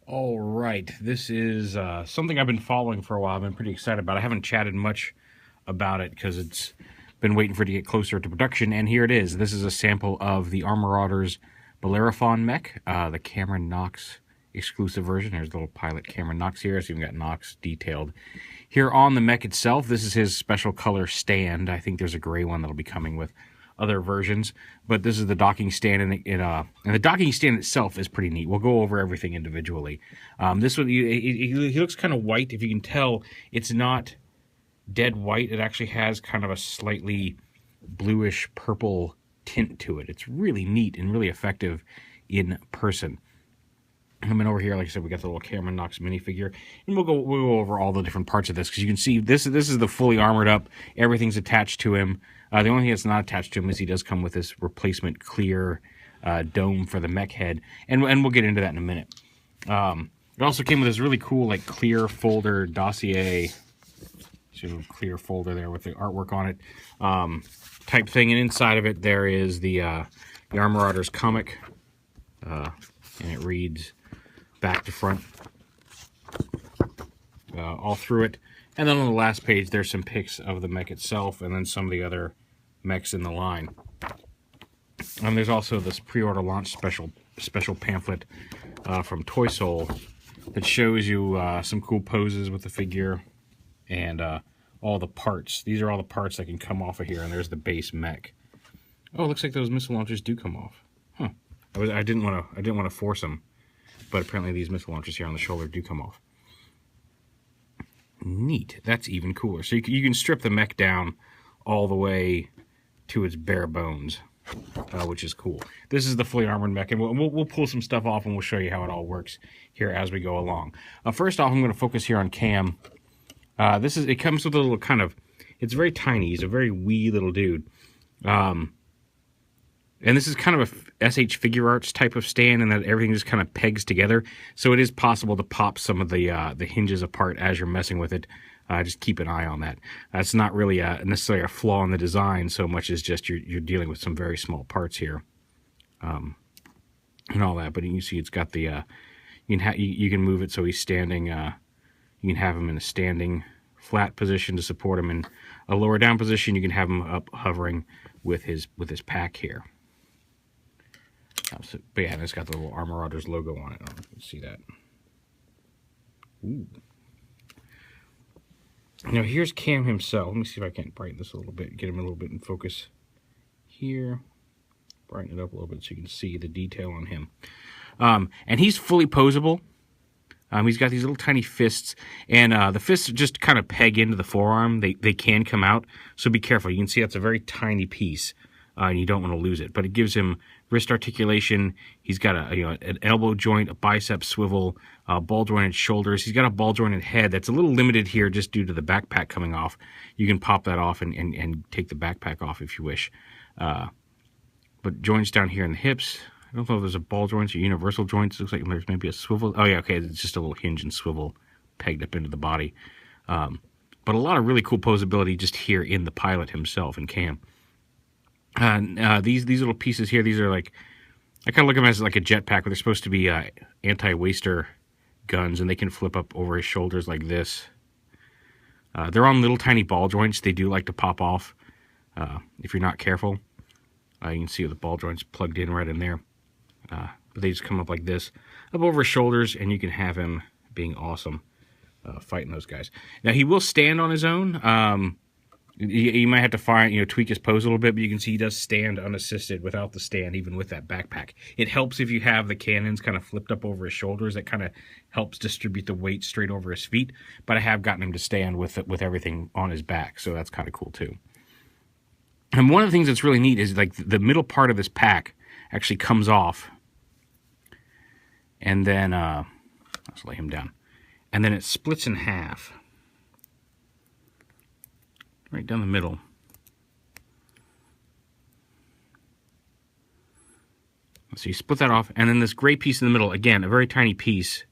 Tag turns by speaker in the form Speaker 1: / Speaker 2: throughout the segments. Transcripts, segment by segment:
Speaker 1: All right, this is something I've been following for a while. I've been pretty excited about. I haven't chatted much about it because it's been waiting for it to get closer to production, and here it is. This is a sample of the Armarauders BELLEROPHON mech, the Cameron Knox exclusive version. There's the little pilot Cameron Knox here, so you've got Knox detailed. Here on the mech itself, this is his special color stand. I think there's a gray one that'll be coming with other versions, but this is the docking stand, and the docking stand itself is pretty neat. We'll go over everything individually. This one, he looks kind of white. If you can tell, it's not dead white. It actually has kind of a slightly bluish purple tint to it. It's really neat and really effective in person. Coming over here, like I said, we got the little Cameron Knox minifigure, and we'll go over all the different parts of this because you can see this is the fully armored up. Everything's attached to him. The only thing that's not attached to him is he does come with this replacement clear dome for the mech head, and we'll get into that in a minute. It also came with this really cool like clear folder dossier, sort of clear folder there with the artwork on it, type thing, and inside of it there is the Armarauders comic, and it reads back to front all through it. And then on the last page, there's some pics of the mech itself and then some of the other mechs in the line. And there's also this pre-order launch special pamphlet from Toy Soul that shows you some cool poses with the figure and all the parts. These are all the parts that can come off of here, and there's the base mech. Oh, it looks like those missile launchers do come off. Huh. I didn't want to force them, but apparently these missile launchers here on the shoulder do come off. Neat. That's even cooler. So you can strip the mech down all the way to its bare bones, which is cool. This is the fully armored mech, and we'll pull some stuff off, and we'll show you how it all works here as we go along. First off, I'm going to focus here on Cam. It comes with a little kind of, it's very tiny. He's a very wee little dude. And this is kind of a SH Figure Arts type of stand, and that everything just kind of pegs together. So it is possible to pop some of the hinges apart as you're messing with it. Just keep an eye on that. That's not really necessarily a flaw in the design so much as just you're dealing with some very small parts here, and all that. But you can see it's got the you can move it so he's standing. You can have him in a standing flat position to support him in a lower down position. You can have him up hovering with his pack here. But yeah, and it's got the little Armarauders logo on it. I don't know if you can see that. Ooh. Now here's Cam himself. Let me see if I can brighten this a little bit, get him a little bit in focus here. Brighten it up a little bit so you can see the detail on him. And he's fully posable. He's got these little tiny fists, and the fists just kind of peg into the forearm. They can come out, so be careful. You can see that's a very tiny piece, and you don't want to lose it. But it gives him wrist articulation. He's got an elbow joint, a bicep swivel, ball jointed shoulders. He's got a ball jointed head that's a little limited here just due to the backpack coming off. You can pop that off and take the backpack off if you wish. But joints down here in the hips. I don't know if there's a ball joints or universal joints. It looks like there's maybe a swivel. Oh yeah, okay, it's just a little hinge and swivel pegged up into the body. But a lot of really cool posability just here in the pilot himself, in Cam. These little pieces here, these are like, I kind of look at them as like a jetpack, but they're supposed to be anti-waster guns, and they can flip up over his shoulders like this. They're on little tiny ball joints. They do like to pop off if you're not careful. You can see the ball joints plugged in right in there. But they just come up like this, up over his shoulders, and you can have him being awesome fighting those guys. Now, he will stand on his own. You might have to tweak his pose a little bit, but you can see he does stand unassisted without the stand, even with that backpack. It helps if you have the cannons kind of flipped up over his shoulders. That kind of helps distribute the weight straight over his feet. But I have gotten him to stand with everything on his back, so that's kind of cool too. And one of the things that's really neat is like the middle part of this pack actually comes off, and then let's lay him down, and then it splits in half. Right down the middle. So you split that off, and then this gray piece in the middle, again, a very tiny piece.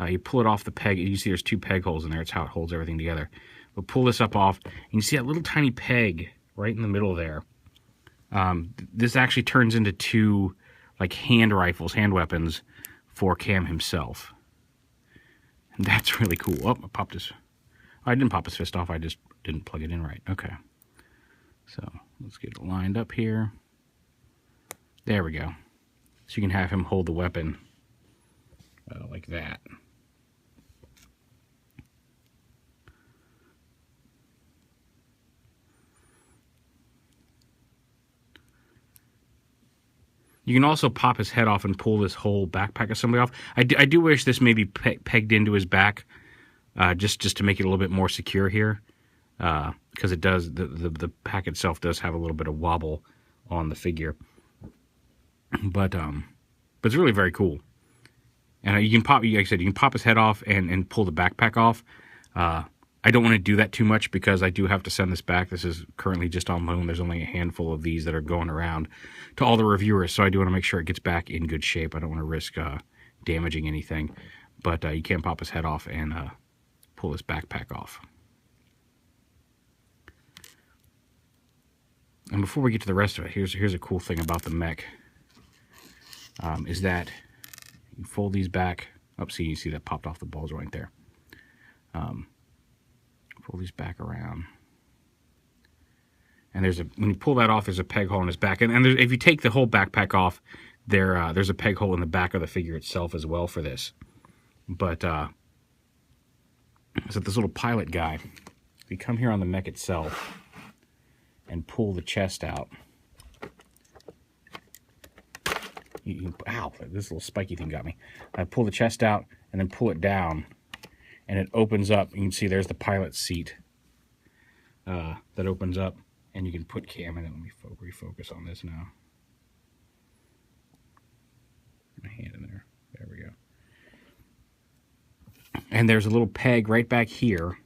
Speaker 1: You pull it off the peg, and you see there's two peg holes in there. It's how it holds everything together. But pull this up off, and you see that little tiny peg right in the middle there. This actually turns into two like hand rifles, hand weapons for Cam himself. That's really cool. Oh, I popped his... I didn't pop his fist off. I just didn't plug it in right. Okay. So let's get it lined up here. There we go. So you can have him hold the weapon like that. You can also pop his head off and pull this whole backpack assembly off. I do wish this may be pegged into his back, just to make it a little bit more secure here, because it does the pack itself does have a little bit of wobble on the figure, but it's really very cool. And you can pop, like I said, you can pop his head off and pull the backpack off. I don't want to do that too much because I do have to send this back. This is currently just on loan. There's only a handful of these that are going around to all the reviewers, so I do want to make sure it gets back in good shape. I don't want to risk damaging anything. But you can pop his head off and pull this backpack off. And before we get to the rest of it, here's a cool thing about the mech. Is that you fold these back. Oh, see, you see that popped off the balls right there. Pull these back around, and when you pull that off, there's a peg hole in his back, and if you take the whole backpack off, there's a peg hole in the back of the figure itself as well for this. But so this little pilot guy, if you come here on the mech itself and pull the chest out, ow, this little spiky thing got me. I pull the chest out and then pull it down, and it opens up. You can see there's the pilot's seat that opens up, and you can put cam in it. Let me refocus on this now. My hand in there. There we go. And there's a little peg right back here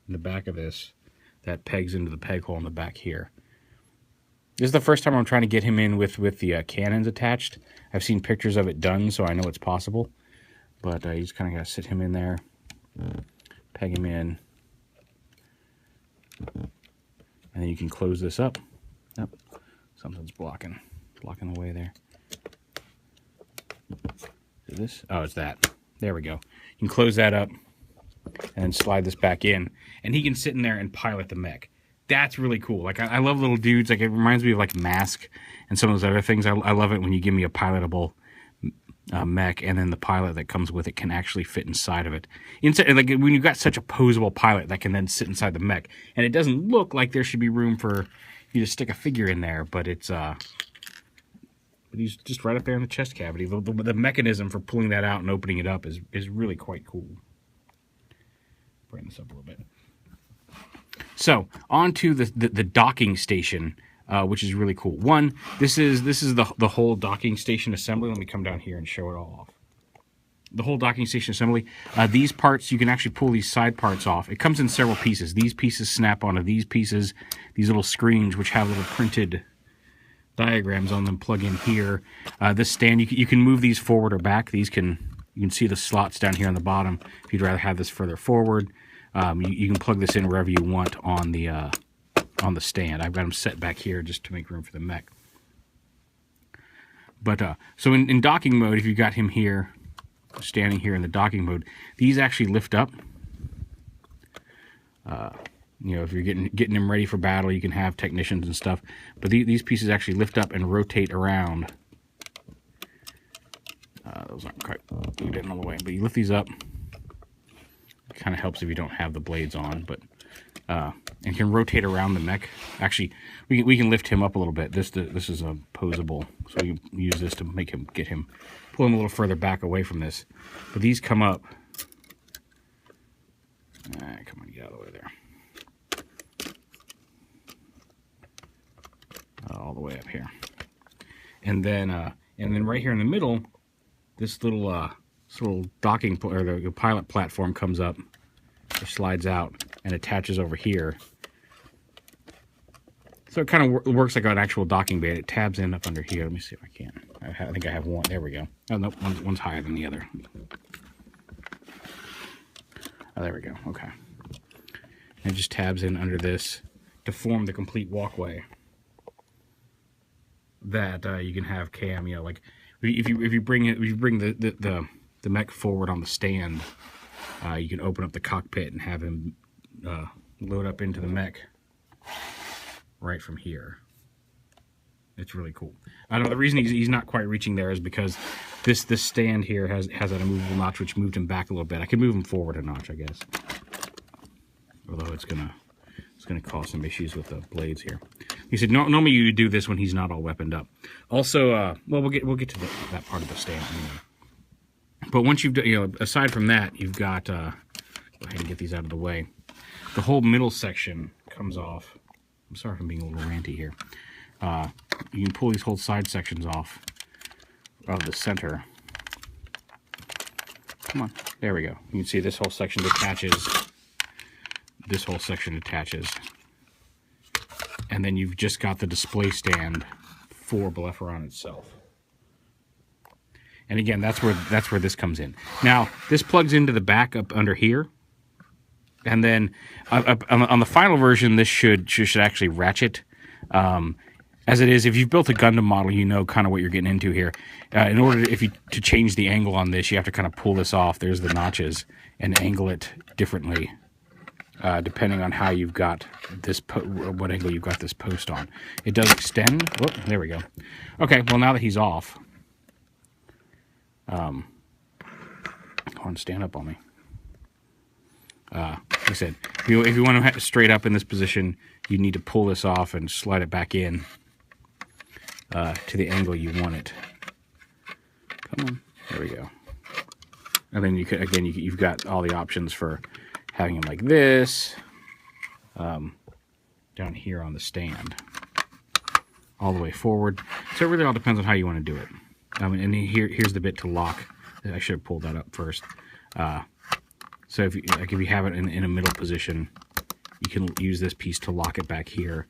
Speaker 1: in the back of this that pegs into the peg hole in the back here. This is the first time I'm trying to get him in with the cannons attached. I've seen pictures of it done, so I know it's possible. But you just kind of got to sit him in there. Peg him in, and then you can close this up. Oh, something's blocking the way there. Is this? Oh, it's that. There we go. You can close that up and then slide this back in, and he can sit in there and pilot the mech. That's really cool. Like I love little dudes. Like it reminds me of like Mask and some of those other things. I love it when you give me a pilotable mech, and then the pilot that comes with it can actually fit inside of it. Inside, like when you've got such a posable pilot that can then sit inside the mech, and it doesn't look like there should be room for you to stick a figure in there, but it's he's just right up there in the chest cavity. The mechanism for pulling that out and opening it up is really quite cool. Bring this up a little bit. So on to the docking station. Which is really cool. One, this is the whole docking station assembly. Let me come down here and show it all off. The whole docking station assembly. These parts, you can actually pull these side parts off. It comes in several pieces. These pieces snap onto these pieces. These little screens, which have little printed diagrams on them, plug in here. This stand, you can move these forward or back. You can see the slots down here on the bottom. If you'd rather have this further forward, you can plug this in wherever you want on the stand. I've got them set back here just to make room for the mech. But so in docking mode, if you've got him here, standing here in the docking mode, these actually lift up. You know, if you're getting him ready for battle, you can have technicians and stuff. But these pieces actually lift up and rotate around. Those aren't quite getting all the way, but you lift these up. It kind of helps if you don't have the blades on, but and can rotate around the mech. Actually, we can lift him up a little bit. This is a posable, so you use this to pull him a little further back away from this. But these come up. Come on, get out of the way there. All the way up here, and then right here in the middle, this little docking or the pilot platform comes up, or slides out, and attaches over here. So it kind of works like an actual docking bay. It tabs in up under here. Let me see if I can. I think I have one. There we go. Oh, nope, one's higher than the other. Oh, there we go. Okay. And it just tabs in under this to form the complete walkway that you can have cam. You know, like if you bring the mech forward on the stand, You can open up the cockpit and have him load up into the mech right from here. It's really cool. I know the reason he's not quite reaching there is because this stand here has a movable notch which moved him back a little bit. I could move him forward a notch, I guess. Although it's gonna cause some issues with the blades here. He said normally you do this when he's not all weaponed up. Also, well, we'll get to that part of the stand anyway. But once you've done, aside from that, you've got go ahead and get these out of the way. The whole middle section comes off. I'm sorry if I'm being a little ranty here. You can pull these whole side sections off of the center. Come on, there we go. You can see this whole section detaches. This whole section attaches. And then you've just got the display stand for BELLEROPHON itself. And again, that's where this comes in. Now, this plugs into the back up under here. And then on the final version, this should actually ratchet. As it is, if you've built a Gundam model, you know kind of what you're getting into here. In order to change the angle on this, you have to kind of pull this off. There's the notches, and angle it differently, depending on how you've got this, what angle you've got this post on. It does extend. Oh, there we go. Okay, well now that he's off, come on, stand up on me. Like I said, if you want to straight up in this position, you need to pull this off and slide it back in to the angle you want it. Come on, there we go. And then you've got all the options for having him like this, down here on the stand, all the way forward. So it really all depends on how you want to do it. And here's the bit to lock. I should have pulled that up first. So if you have it in a middle position, you can use this piece to lock it back here,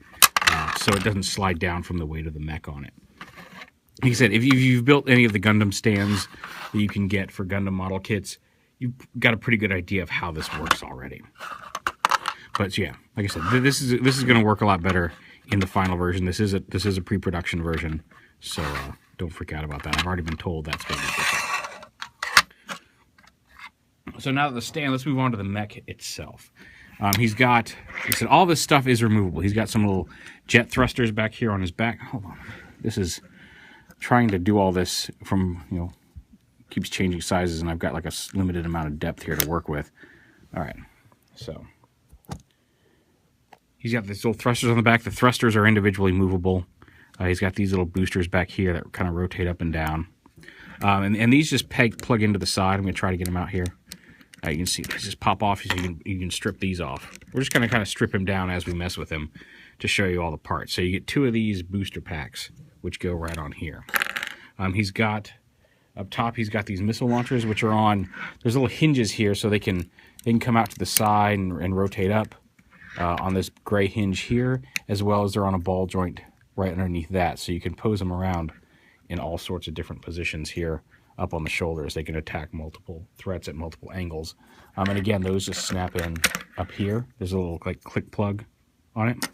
Speaker 1: so it doesn't slide down from the weight of the mech on it. Like I said, if you've built any of the Gundam stands that you can get for Gundam model kits, you've got a pretty good idea of how this works already. But yeah, like I said, this is going to work a lot better in the final version. This is a pre-production version, so don't freak out about that. I've already been told that's going to be different. So now that the stand, let's move on to the mech itself. He said all this stuff is removable. He's got some little jet thrusters back here on his back. Hold on. This is trying to do all this from, keeps changing sizes, and I've got like a limited amount of depth here to work with. All right. So he's got these little thrusters on the back. The thrusters are individually movable. He's got these little boosters back here that kind of rotate up and down. And these just plug into the side. I'm going to try to get them out here. You can see these just pop off, so you can strip these off. We're just going to kind of strip him down as we mess with him to show you all the parts. So you get 2 of these booster packs, which go right on here. He's got, up top, he's got these missile launchers, which are on, there's little hinges here, so they can come out to the side and rotate up on this gray hinge here, as well as they're on a ball joint right underneath that. So you can pose them around in all sorts of different positions here. Up on the shoulders, they can attack multiple threats at multiple angles. And again, those just snap in up here. There's a little like click plug on it.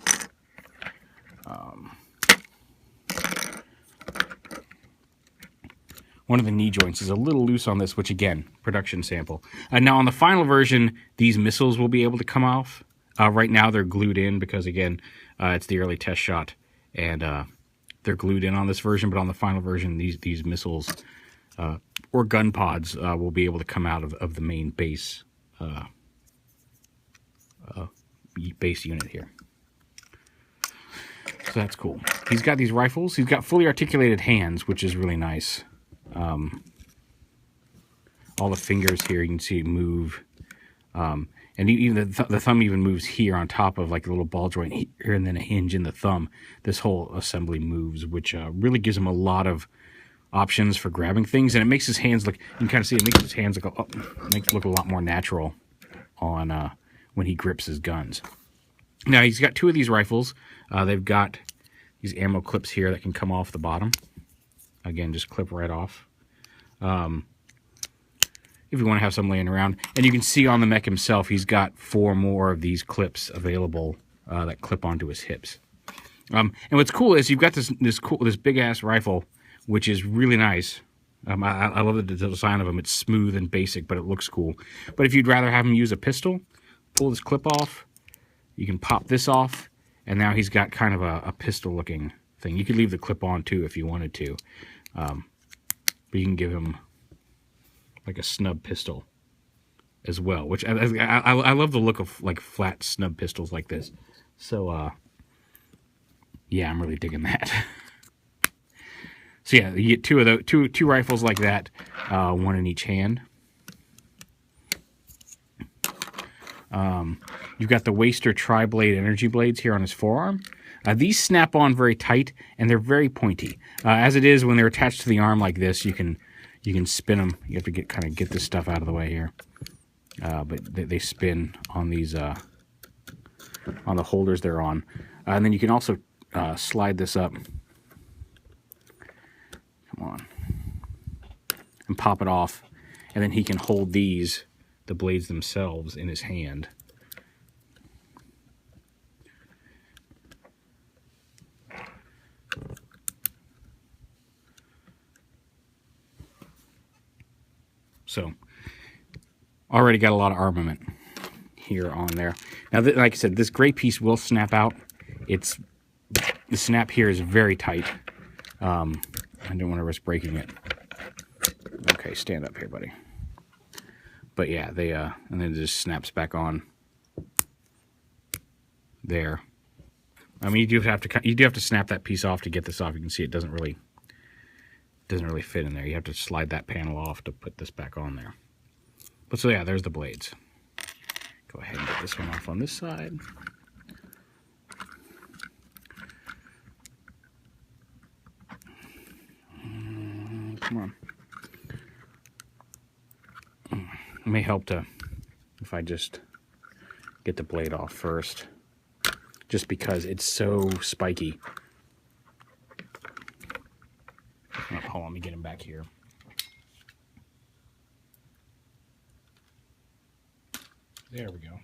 Speaker 1: One of the knee joints is a little loose on this, which again, production sample. Now on the final version, these missiles will be able to come off. Right now they're glued in because again, it's the early test shot, and they're glued in on this version. But on the final version, these missiles or gun pods will be able to come out of the main base unit here. So that's cool. He's got these rifles. He's got fully articulated hands, which is really nice. All the fingers here, you can see move. And even the thumb even moves here on top of like a little ball joint here, and then a hinge in the thumb. This whole assembly moves, which really gives him a lot of options for grabbing things, and it makes his hands look, you can kind of see it makes his hands look, makes it look a lot more natural on when he grips his guns. Now he's got 2 of these rifles. They've got these ammo clips here that can come off the bottom. Again, just clip right off. If you want to have some laying around. And you can see on the mech himself, he's got 4 more of these clips available that clip onto his hips. And what's cool is you've got this big ass rifle, which is really nice. I love the design of them. It's smooth and basic, but it looks cool. But if you'd rather have him use a pistol, pull this clip off. You can pop this off, and now he's got kind of a pistol-looking thing. You could leave the clip on, too, if you wanted to. But you can give him like a snub pistol as well, which I love the look of like flat snub pistols like this. So yeah, I'm really digging that. So yeah, you get two of those, two rifles like that, one in each hand. You've got the Waster tri-blade energy blades here on his forearm. These snap on very tight and they're very pointy. As it is, when they're attached to the arm like this, you can spin them. You have to kind of get this stuff out of the way here. But they spin on these on the holders they're on, and then you can also slide this up. Come on, and pop it off, and then he can hold the blades themselves in his hand. So, already got a lot of armament here on there. Now, like I said, this gray piece will snap out. The snap here is very tight. I don't want to risk breaking it. Okay, stand up here, buddy. But yeah, and then it just snaps back on there. I mean, you do have to snap that piece off to get this off. You can see it doesn't really fit in there. You have to slide that panel off to put this back on there. But so yeah, there's the blades. Go ahead and get this one off on this side. Come on. It may help if I just get the blade off first, just because it's so spiky. Hold on, let me get him back here. There we go.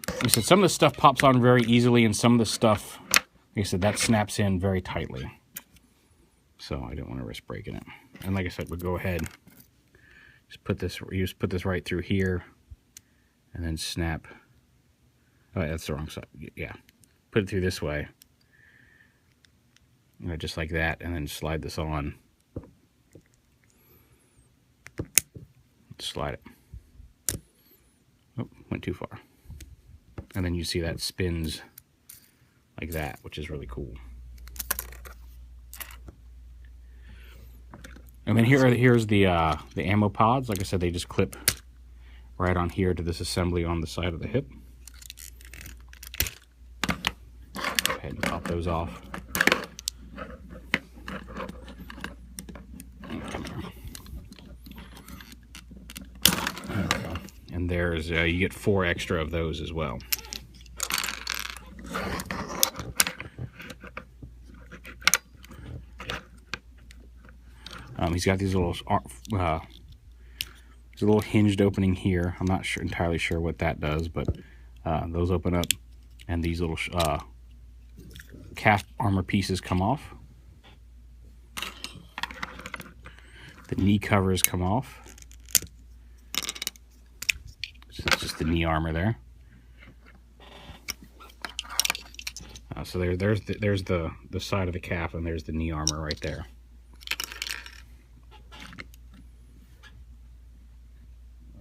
Speaker 1: Like I said, some of the stuff pops on very easily, and some of the stuff, like I said, that snaps in very tightly. So I don't want to risk breaking it. And like I said, we'll go ahead, just put this right through here, and then snap. Oh, that's the wrong side. Yeah, put it through this way. You know, just like that, and then slide this on. Slide it. Oh, went too far. And then you see that spins like that, which is really cool. And then here's the ammo pods. Like I said, they just clip right on here to this assembly on the side of the hip. Go ahead and pop those off. And there's you get 4 extra of those as well. He's got these little there's a little hinged opening here. I'm not entirely sure what that does, but those open up, and these little cast armor pieces come off. The knee covers come off. So it's just the knee armor there. So there's the side of the calf, and there's the knee armor right there.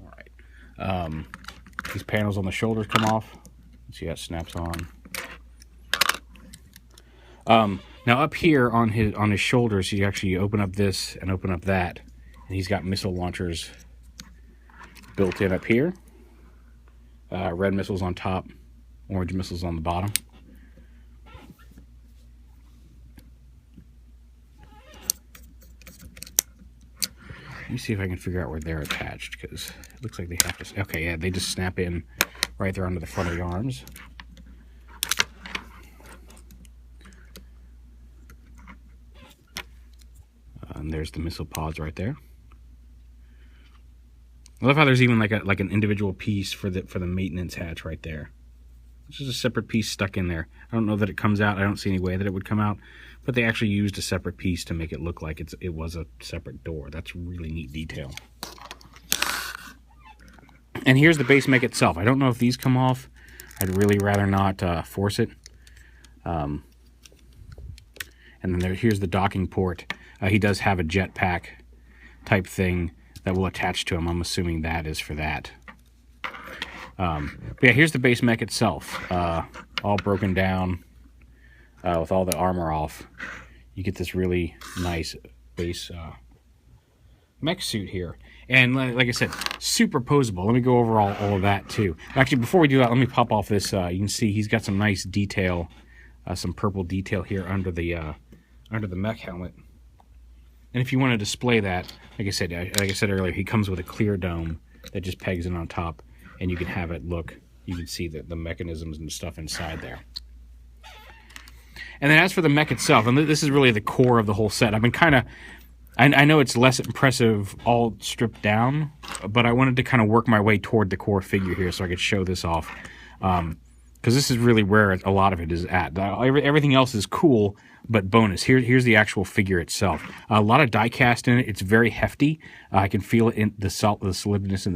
Speaker 1: All right. These panels on the shoulders come off. See how it snaps on. Now up here on his shoulders, you actually open up this and open up that, and he's got missile launchers built in up here. Red missiles on top, orange missiles on the bottom. Let me see if I can figure out where they're attached, because it looks like they have to. Okay, yeah, they just snap in right there onto the front of the arms. And there's the missile pods right there. I love how there's even like an individual piece for the maintenance hatch right there. It's just a separate piece stuck in there. I don't know that it comes out. I don't see any way that it would come out, but they actually used a separate piece to make it look like it was a separate door. That's a really neat detail. And here's the base mech itself. I don't know if these come off. I'd really rather not force it. And then here's the docking port. He does have a jetpack type thing that will attach to him. I'm assuming that is for that. But yeah, here's the base mech itself. All broken down with all the armor off. You get this really nice base mech suit here. And like I said, super posable. Let me go over all of that too. Actually, before we do that, let me pop off this. You can see he's got some nice detail, some purple detail here under the mech helmet. And if you want to display that, like I said earlier, he comes with a clear dome that just pegs in on top, and you can have it look. You can see the mechanisms and stuff inside there. And then as for the mech itself, and this is really the core of the whole set. I've been kind of, I know it's less impressive all stripped down, but I wanted to kind of work my way toward the core figure here so I could show this off. Because this is really where a lot of it is at. Everything else is cool, but bonus. Here's the actual figure itself. A lot of die cast in it. It's very hefty. I can feel it in the solidness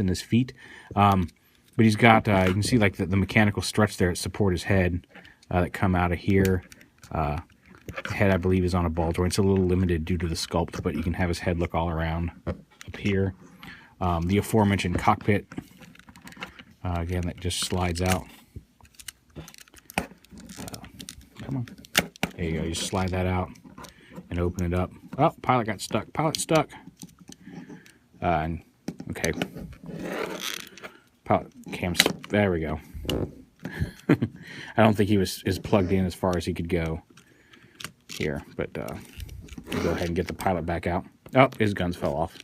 Speaker 1: in his feet. But he's got, you can see like the mechanical struts there that support his head that come out of here. The head, I believe, is on a ball joint. It's a little limited due to the sculpt, but you can have his head look all around up here. The aforementioned cockpit. Again, that just slides out. Come on. There you go. You just slide that out and open it up. Oh, pilot got stuck. Pilot stuck. Okay. Pilot cams. There we go. I don't think he is plugged in as far as he could go here, but we'll go ahead and get the pilot back out. Oh, his guns fell off.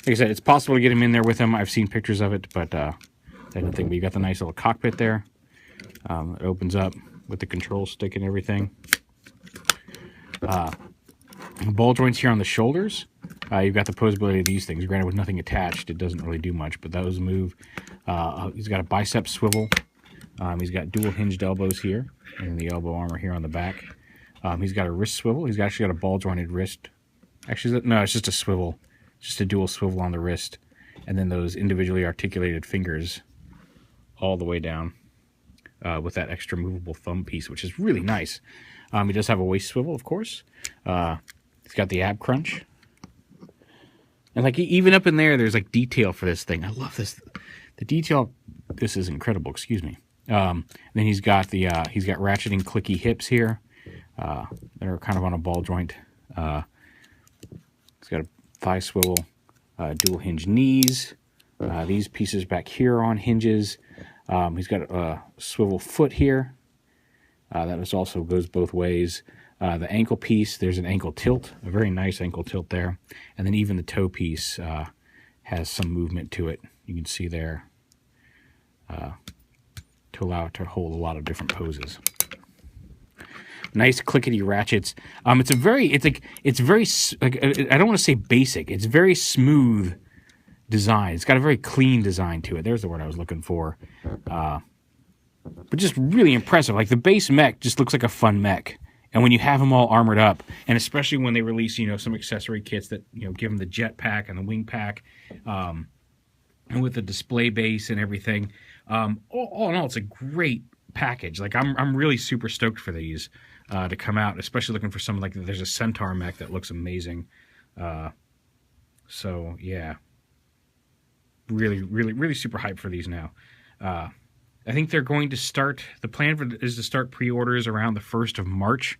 Speaker 1: Like I said, it's possible to get him in there with him. I've seen pictures of it, but I didn't think. But you got the nice little cockpit there. It opens up with the control stick and everything. Ball joints here on the shoulders. You've got the posability of these things. Granted, with nothing attached, it doesn't really do much, but those move. He's got a bicep swivel. He's got dual hinged elbows here, and the elbow armor here on the back. He's got a wrist swivel. He's actually got a ball jointed wrist. Actually, no, it's just a swivel. Just a dual swivel on the wrist. And then those individually articulated fingers all the way down with that extra movable thumb piece, which is really nice. He does have a waist swivel, of course. He's got the ab crunch. And like even up in there, there's like detail for this thing. I love this. The detail, this is incredible, excuse me. Then he's got ratcheting clicky hips here. That are kind of on a ball joint. He's got a thigh swivel, dual hinge knees. These pieces back here are on hinges. He's got a swivel foot here. That also goes both ways. The ankle piece, there's an ankle tilt, a very nice ankle tilt there. And then even the toe piece has some movement to it. You can see there to allow it to hold a lot of different poses. Nice clickety ratchets. It's very I don't want to say basic. It's very smooth design. It's got a very clean design to it. There's the word I was looking for. But just really impressive. Like the base mech just looks like a fun mech. And when you have them all armored up, and especially when they release, some accessory kits that, give them the jet pack and the wing pack, and with the display base and everything, all in all, it's a great package. Like I'm really super stoked for these to come out, especially looking for something like there's a Centaur mech that looks amazing. So yeah, really super hyped for these now. I think they're going to start. The plan is to start pre-orders around the 1st of March,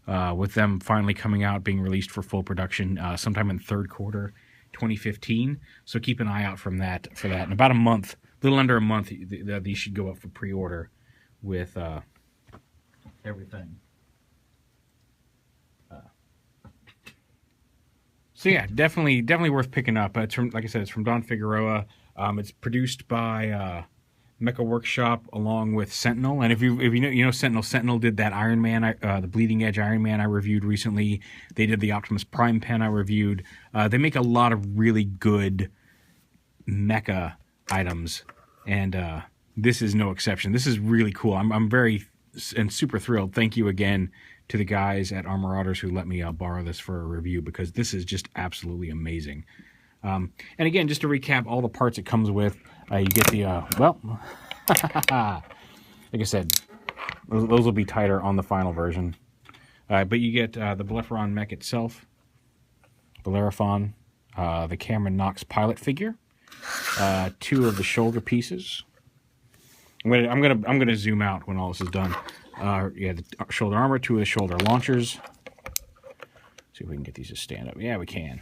Speaker 1: with them finally coming out, being released for full production sometime in third quarter 2015. So keep an eye out for that. In about a month, a little under a month, these should go up for pre-order with everything. So yeah, definitely worth picking up. It's from, like I said, it's from Don Figueroa. It's produced by Mecha Workshop along with Sentinel. And if you know Sentinel did that Iron Man, the Bleeding Edge Iron Man I reviewed recently. They did the Optimus Prime pen I reviewed. They make a lot of really good mecha items, and this is no exception. This is really cool. I'm very and super thrilled. Thank you again to the guys at Armarauders who let me borrow this for a review, because this is just absolutely amazing. And again, just to recap all the parts it comes with, you get the, well, like I said, those will be tighter on the final version. But you get the BELLEROPHON mech itself, BELLEROPHON, the Cameron Knox pilot figure, 2 of the shoulder pieces. I'm gonna zoom out when all this is done. Yeah, the shoulder armor, 2 of the shoulder launchers. See if we can get these to stand up. Yeah, we can.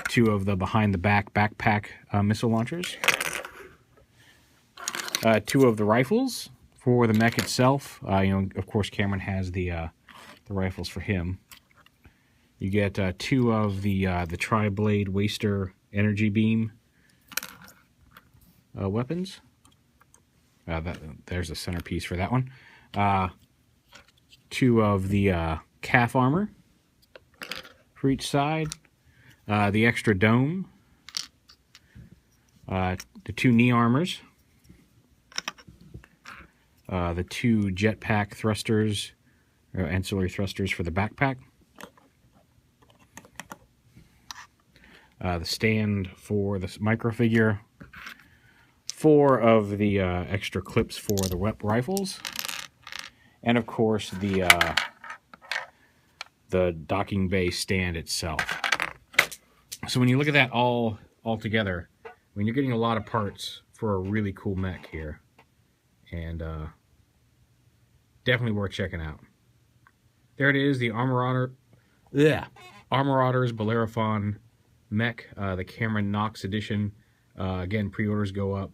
Speaker 1: 2 of the behind the back backpack missile launchers. 2 of the rifles for the mech itself. You know, of course, Cameron has the rifles for him. You get 2 of the tri-blade waster energy beam weapons. There's a centerpiece for that one. 2 of the calf armor for each side. The extra dome. The 2 knee armors. The 2 jetpack thrusters, or ancillary thrusters for the backpack. The stand for this microfigure. 4 of the extra clips for the rifles. And of course the docking bay stand itself. So when you look at that all together, I mean, you're getting a lot of parts for a really cool mech here. And definitely worth checking out. There it is, the Armarauders BELLEROPHON mech, the Cameron Knox edition. Again, pre-orders go up.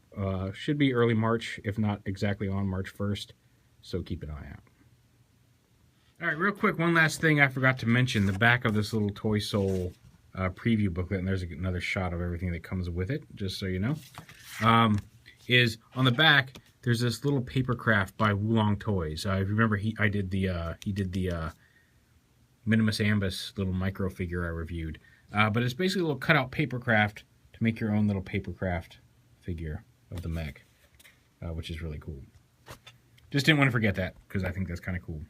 Speaker 1: Should be early March, if not exactly on March 1st. So keep an eye out. All right, real quick, one last thing I forgot to mention. The back of this little Toy Soul preview booklet, and there's another shot of everything that comes with it, just so you know, is on the back. There's this little paper craft by Wulong Toys. If you remember, he did the Minimus Ambus little micro figure I reviewed. But it's basically a little cutout paper craft to make your own little paper craft figure of the mech, which is really cool. Just didn't want to forget that, because I think that's kind of cool.